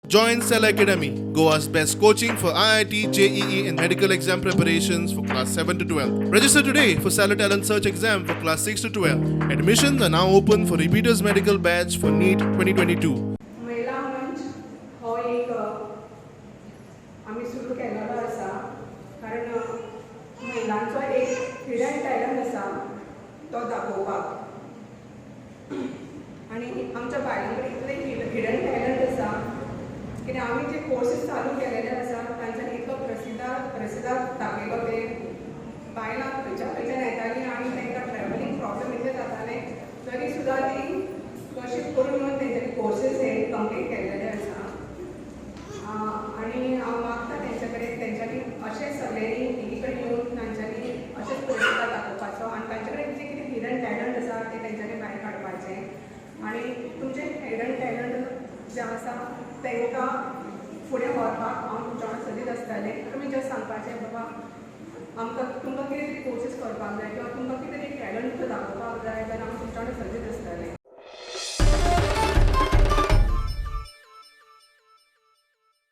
Join Cell Academy, Goa's best coaching for IIT, JEE, and medical exam preparations for class 7 to 12. Register today for Cell Talent Search exam for class 6 to 12. Admissions are now open for repeaters medical batch for NEET 2022. महिला मंच हो एक आम्ही सुरू केलेलो आसा कारण महिलांचो एक हिडन टॅलंट आसा तो दाखोवपाक आणि आमच्या बायलांकडे इतले हिडन टॅलंट आसा की आम्ही जे कोर्सेस चालू केलेले आसा तांच्यानी इतलो प्रसिद्धाक दाखयलो ते बायलां खंयच्यान येतालीं आनी तांकां ट्रॅवलिंग प्रॉब्लम इतले जाताले तरी सुद्दां ती कशी करून तेंच्यांनी कोर्सेस हे कंप्लीट केलेले आसा आनी हांव मागता तेंच्या कडेन तेंच्यांनी अशें सगळ्यांनी टिवी कडेन येवन तांच्यांनी अशेंच प्रसिद्धाक दाखोवपाचो आनी तांचे कडेन जे कितें हिडन टॅलंट आसा ते तेंच्यांनी भायर काडपाचें आनी तुमचें हिडन टॅलंट जें आसा तांकां फुडें व्हरपाक हांव तुमच्या वांगडा सदीत आसतलें तुमी जस्ट सांगपाचें बाबा आमकां तुमकां कितें तरी कोर्सीस करपाक जाय किंवा तुमकां कितें तरी टॅलंट दाखोवपाक जाय जाल्यार हांव तुमच्या वांगडा सदीत आसतलें